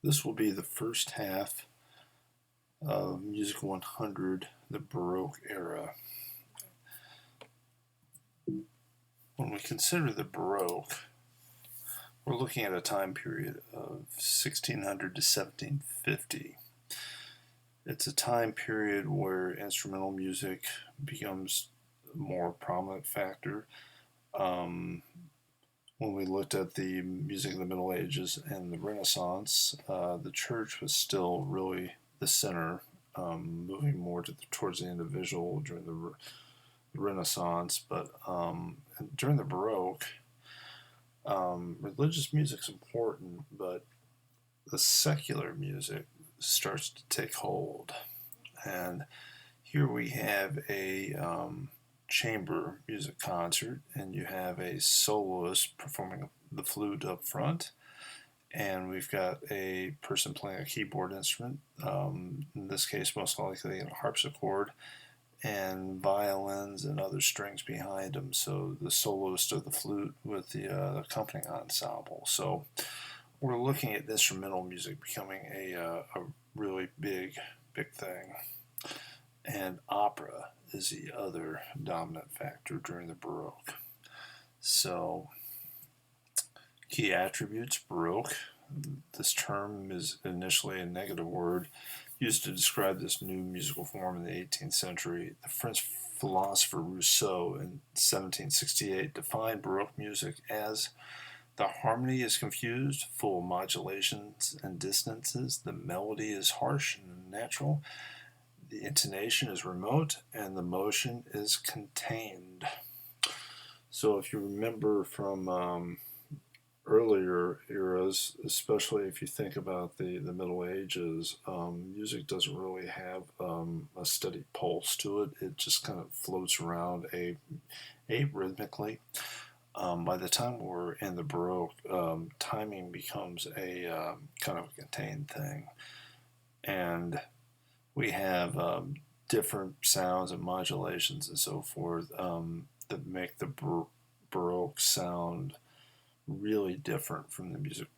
This will be the first half of Music 100, the Baroque era. When we consider the Baroque, we're looking at a time period of 1600 to 1750. It's a time period where instrumental music becomes a more prominent factor. Um, when we looked at the music of the Middle Ages and the Renaissance, the church was still really the center, moving more towards the individual during the Renaissance. But during the Baroque, religious music's important, but the secular music starts to take hold. And here we have a chamber music concert, and you have a soloist performing the flute up front, and we've got a person playing a keyboard instrument, in this case most likely a harpsichord, and violins and other strings behind them. So the soloist of the flute with the accompanying ensemble. So we're looking at instrumental music becoming a really big thing. And opera is the other dominant factor during the Baroque. So, key attributes Baroque. This term is initially a negative word used to describe this new musical form in the 18th century. The French philosopher Rousseau in 1768 defined Baroque music as the harmony is confused, full of modulations and dissonances. The melody is harsh and natural. The intonation is remote, and the motion is contained. So, if you remember from earlier eras, especially if you think about the Middle Ages, music doesn't really have a steady pulse to it. It just kind of floats around rhythmically. By the time we're in the Baroque, timing becomes a kind of a contained thing. And we have different sounds and modulations and so forth that make the Baroque sound really different from the music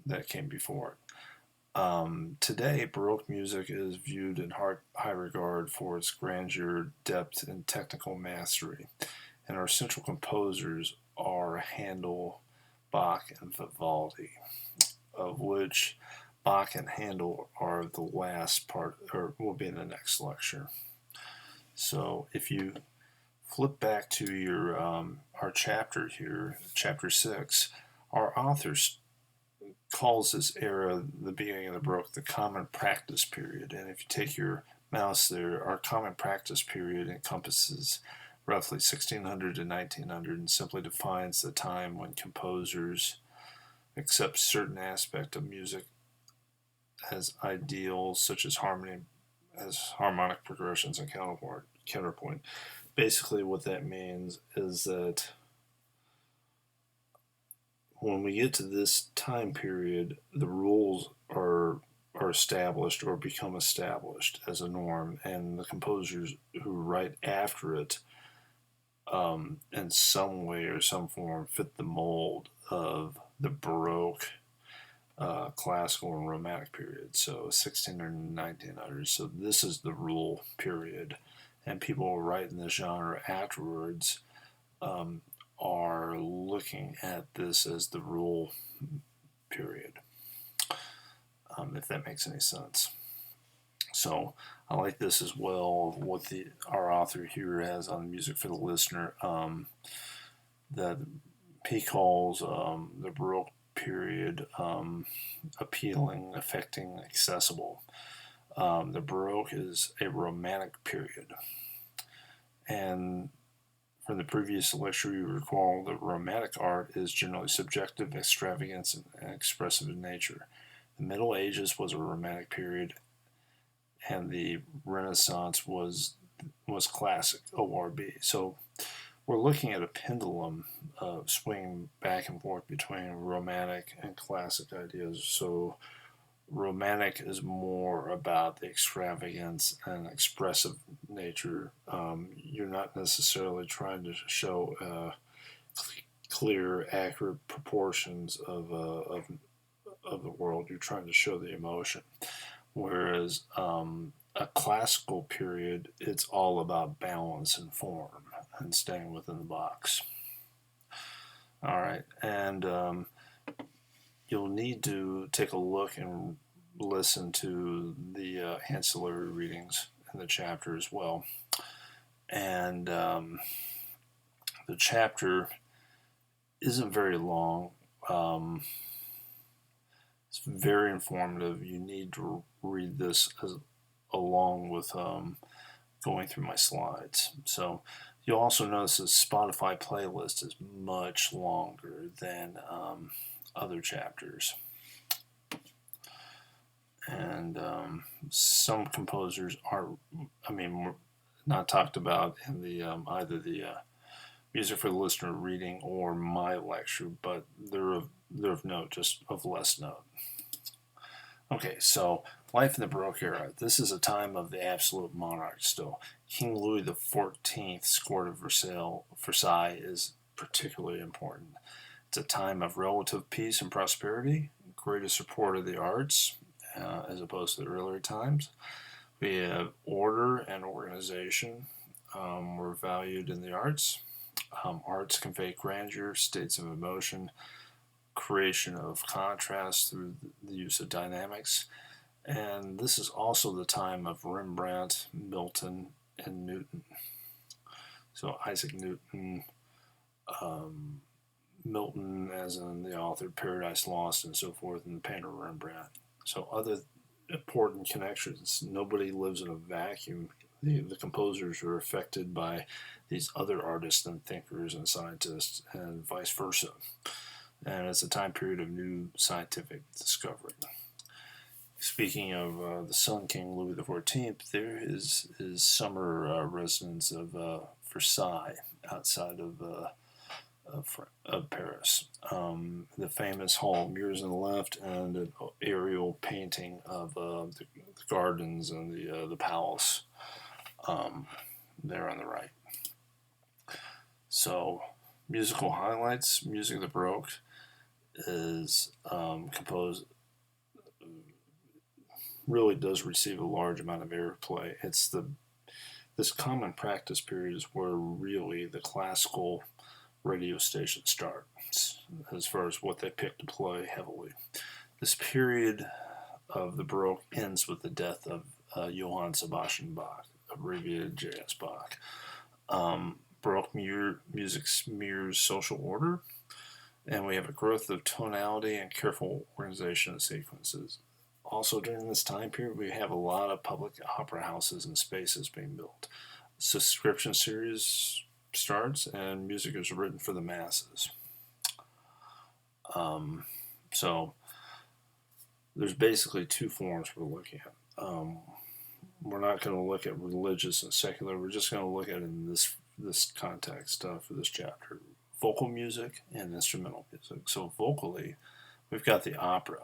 that came before it. Today, Baroque music is viewed in high regard for its grandeur, depth, and technical mastery. And our central composers are Handel, Bach, and Vivaldi, of which Bach and Handel are the last part, or will be in the next lecture. So if you flip back to your our chapter here, chapter 6, our author calls this era, the beginning of the Baroque, the common practice period. And if you take your mouse there, our common practice period encompasses roughly 1600 to 1900 and simply defines the time when composers accept certain aspect of music as ideals, such as harmony, as harmonic progressions and counterpoint. Basically, what that means is that when we get to this time period, the rules are established or become established as a norm, and the composers who write after it, in some way or some form, fit the mold of the Baroque, classical and romantic period, so 1600 and 1900. So this is the rule period, and people writing the genre afterwards are looking at this as the rule period, if that makes any sense. So I like this as well, what our author here has on music for the listener, that he calls the Baroque period appealing, affecting, accessible. The Baroque is a romantic period. And from the previous lecture, you recall that romantic art is generally subjective, extravagant, and expressive in nature. The Middle Ages was a romantic period, and the Renaissance was classic, ORB. So we're looking at a pendulum swinging back and forth between romantic and classic ideas. So romantic is more about the extravagance and expressive nature. You're not necessarily trying to show clear, accurate proportions of the world. You're trying to show the emotion. Whereas a classical period, it's all about balance and form and staying within the box. All right, and you'll need to take a look and listen to the ancillary readings in the chapter as well. And the chapter isn't very long. It's very informative. You need to read this along with going through my slides. So you'll also notice the Spotify playlist is much longer than other chapters. And some composers are, not talked about in the either the music for the listener reading or my lecture, but they're of note, just of less note. Okay, so life in the Baroque era. This is a time of the absolute monarch still. King Louis XIV's court of Versailles is particularly important. It's a time of relative peace and prosperity, greater support of the arts, as opposed to the earlier times. We have order and organization were valued in the arts. Arts convey grandeur, states of emotion, creation of contrast through the use of dynamics. And this is also the time of Rembrandt, Milton, and Newton. So Isaac Newton, Milton as in the author Paradise Lost and so forth, and the painter Rembrandt. So other important connections. Nobody lives in a vacuum. The composers are affected by these other artists and thinkers and scientists and vice versa. And it's a time period of new scientific discovery. Speaking of the Sun King Louis XIV, there is his summer residence of Versailles outside of Paris. The famous hall mirrors on the left and an aerial painting of the gardens and the palace there on the right. So, musical highlights. Music of the Baroque is composed, really does receive a large amount of airplay. This common practice period is where really the classical radio stations start as far as what they pick to play heavily. This period of the Baroque ends with the death of Johann Sebastian Bach, abbreviated J.S. Bach. Baroque music mirrors social order, and we have a growth of tonality and careful organization of sequences. Also during this time period, we have a lot of public opera houses and spaces being built. Subscription series starts, and music is written for the masses. So there's basically two forms we're looking at. We're not going to look at religious and secular. We're just going to look at it in this context for this chapter. Vocal music and instrumental music. So vocally, we've got the opera.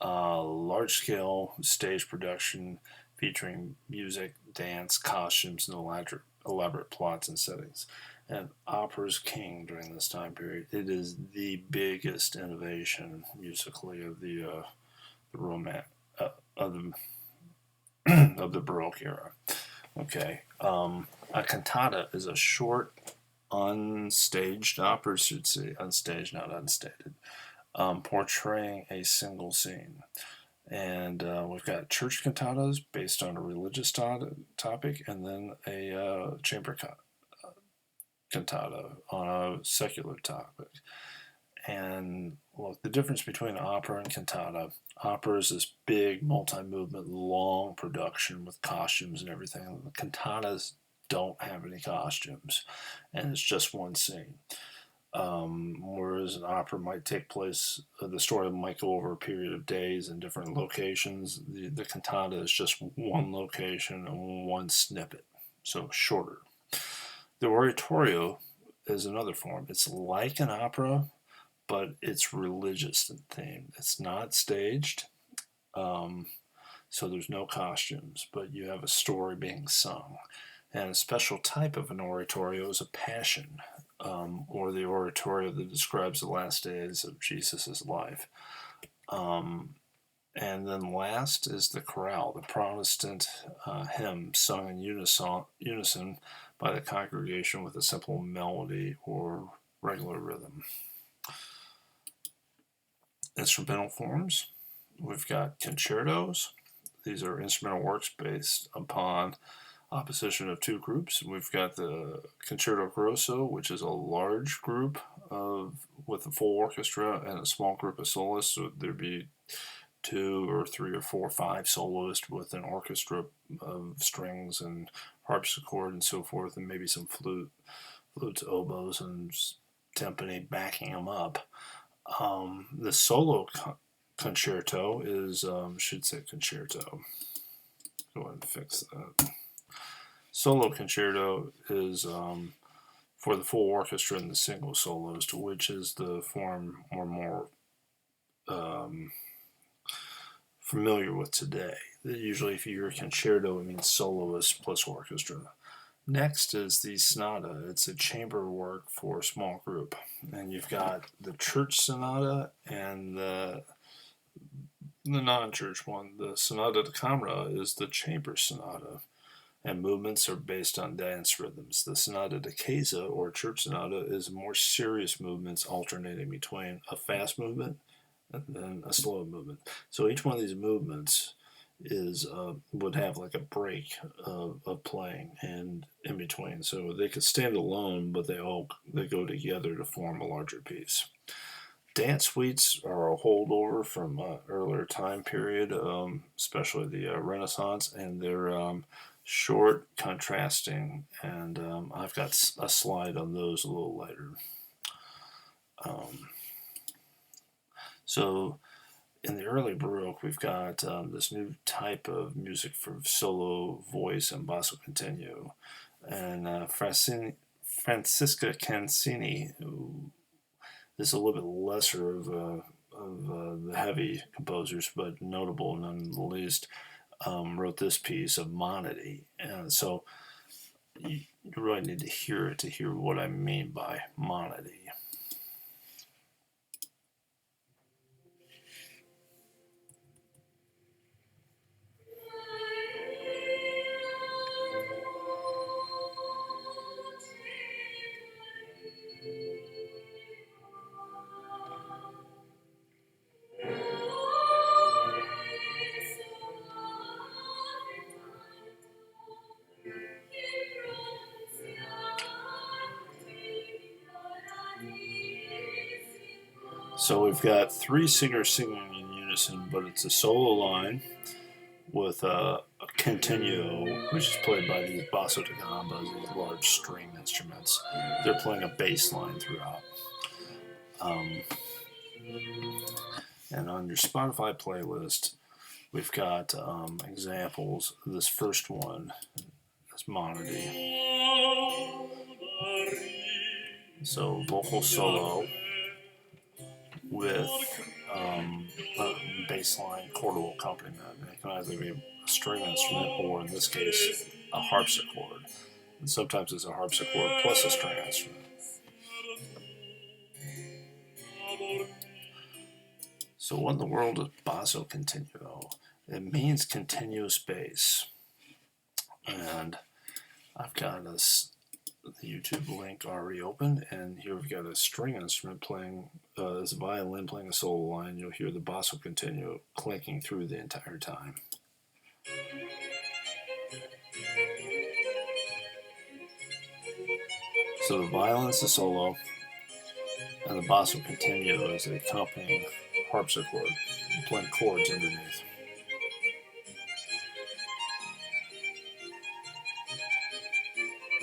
Large-scale stage production featuring music, dance, costumes, and elaborate plots and settings. And opera's king during this time period. It is the biggest innovation musically of the of the Baroque era. Okay, a cantata is a short, unstaged opera, should say unstaged, not unstated, portraying a single scene. And we've got church cantatas based on a religious topic, and then a chamber cantata on a secular topic. And look, the difference between opera and cantata. Opera is this big, multi-movement, long production with costumes and everything. The cantatas don't have any costumes, and it's just one scene. Whereas an opera might take place, the story might go over a period of days in different locations. The cantata is just one location and one snippet, so shorter. The oratorio is another form. It's like an opera, but it's religious in theme. It's not staged, so there's no costumes, but you have a story being sung. And a special type of an oratorio is a passion, or the oratorio that describes the last days of Jesus' life. And then last is the chorale, the Protestant hymn sung in unison by the congregation with a simple melody or regular rhythm. Instrumental forms, we've got concertos. These are instrumental works based upon opposition of two groups. We've got the Concerto Grosso, which is a large group with a full orchestra and a small group of soloists. So there'd be 2 or 3 or 4 or 5 soloists with an orchestra of strings and harpsichord and so forth, and maybe some flutes, oboes, and timpani backing them up. The solo concerto is, should say concerto. Go ahead and fix that. Solo concerto is for the full orchestra and the single soloist, which is the form we're more familiar with today. Usually, if you hear a concerto, it means soloist plus orchestra. Next is the sonata. It's a chamber work for a small group. And you've got the church sonata and the non-church one. The sonata da camera is the chamber sonata, and movements are based on dance rhythms. The sonata da casa, or church sonata, is more serious movements alternating between a fast movement and then a slow movement. So each one of these movements is would have like a break of playing and in between. So they could stand alone, but they go together to form a larger piece. Dance suites are a holdover from earlier time period, especially the Renaissance, and they're short, contrasting, and I've got a slide on those a little later. So in the early Baroque, we've got this new type of music for solo voice and basso continuo. And Francisca Cancini, who is a little bit lesser of the heavy composers, but notable none the least, wrote this piece of monody. And so you really need to hear it to hear what I mean by monody. So we've got 3 singers singing in unison, but it's a solo line with a continuo, which is played by these basso da gambas, these large string instruments. They're playing a bass line throughout. And on your Spotify playlist, we've got examples. This first one is monody. So vocal solo with bass line chordal accompaniment. It can either be a string instrument or, in this case, a harpsichord. And sometimes it's a harpsichord plus a string instrument. So what in the world is basso continuo? It means continuous bass. And I've got the YouTube link already open, and here we've got a string instrument playing, this violin playing a solo line. You'll hear the basso continuo clinking through the entire time. So the violin's the solo, and the basso continuo is the accompanying harpsichord, playing chords underneath.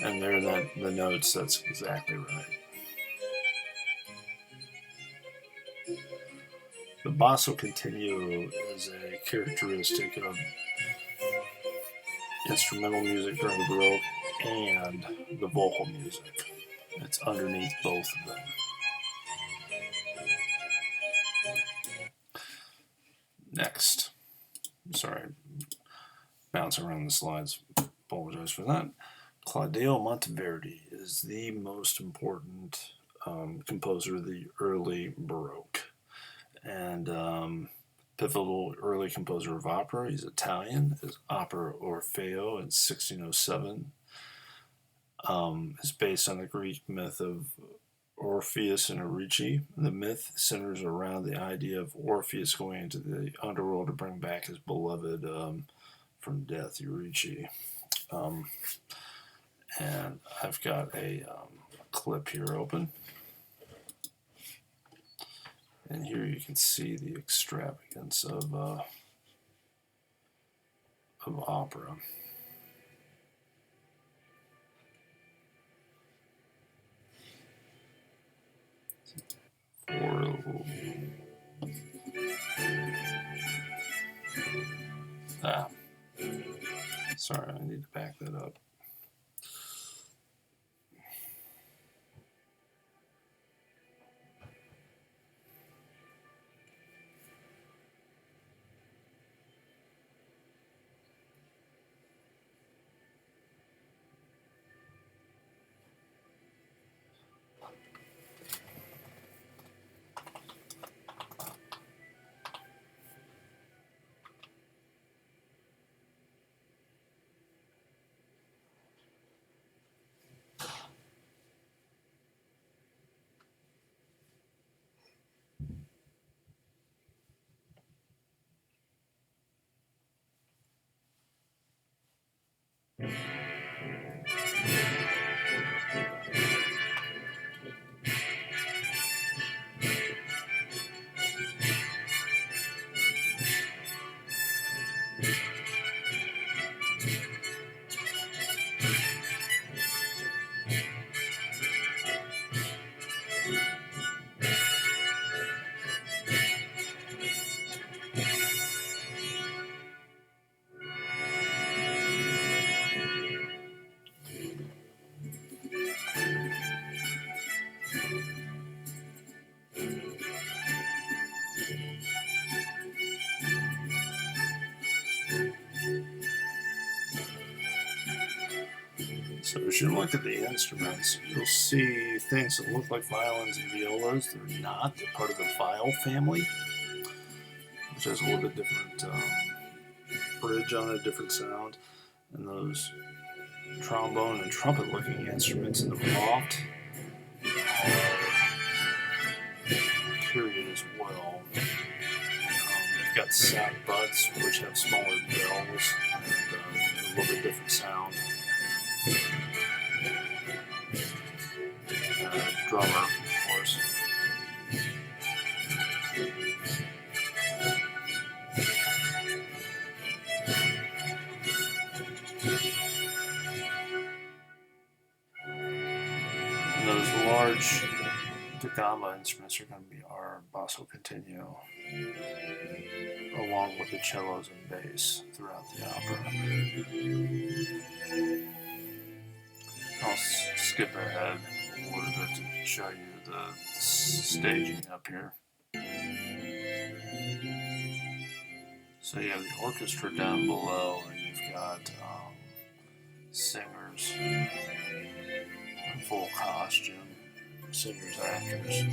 And there are the notes, that's exactly right. The basso continuo is a characteristic of instrumental music during Baroque and the vocal music. It's underneath both of them. Next. Sorry, bouncing around the slides. Apologize for that. Claudio Monteverdi is the most important composer of the early Baroque. And pivotal early composer of opera. He's Italian. His opera Orfeo in 1607 is based on the Greek myth of Orpheus and Eurydice. The myth centers around the idea of Orpheus going into the underworld to bring back his beloved from death, Eurydice. And I've got a clip here open. And here you can see the extravagance of opera. Sorry, I need to back that up. So as you look at the instruments, you'll see things that look like violins and violas. They're not. They're part of the viol family, which has a little bit different bridge on it, different sound. And those trombone and trumpet-looking instruments in the loft period as well. You've got sap butts, which have smaller bells and a little bit different sound. Drummer, of course. And those large da gamba instruments are going to be our basso continuo, along with the cellos and bass throughout the opera. I'll skip ahead a little bit to show you the staging up here. So you have the orchestra down below, and you've got singers in full costume, singers, actors.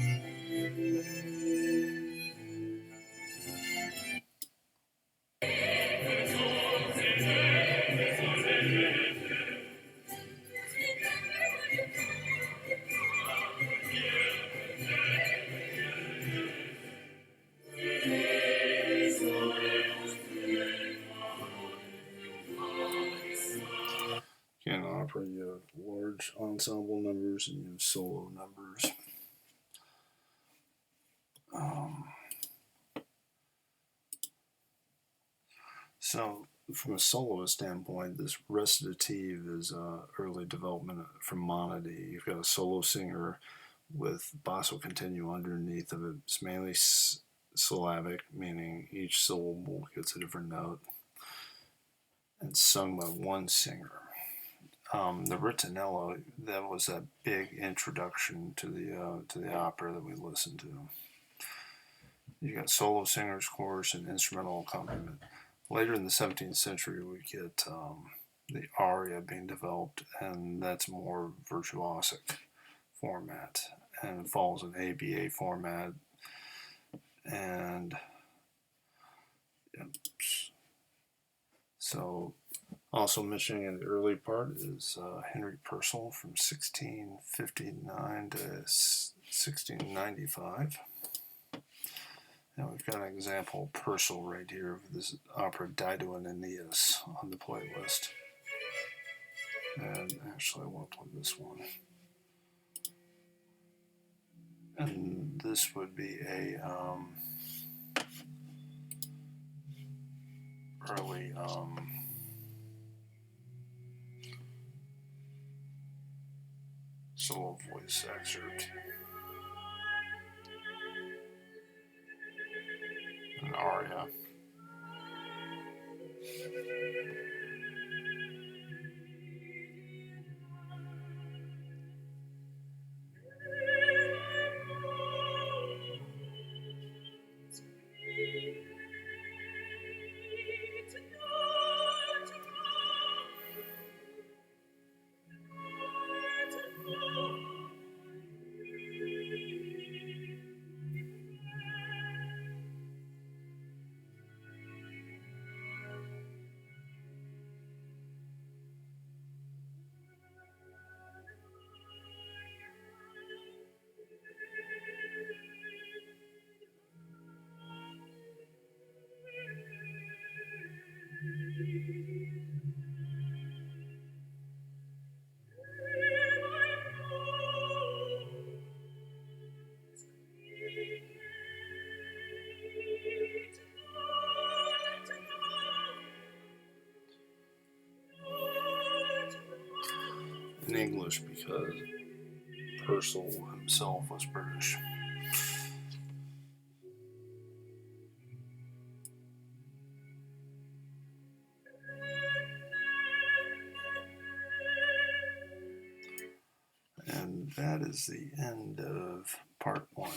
In opera, you have large ensemble numbers and you have solo numbers. So, from a soloist standpoint, this recitative is early development from monody. You've got a solo singer with basso continuo underneath of it. It's mainly syllabic, meaning each syllable gets a different note, and sung by one singer. The ritornello, that was a big introduction to the opera that we listened to. You got solo singers, chorus, and instrumental accompaniment. Later in the 17th century, we get the aria being developed, and that's more virtuosic format, and it follows an ABA format. And Oops. So, also mentioning in the early part is Henry Purcell from 1659 to 1695. Now we've got an example Purcell right here of this opera Dido and Aeneas on the playlist. And actually I want to play this one. And this would be a early solo voice excerpt. An aria. In English because Purcell himself was British. And that is the end of part 1.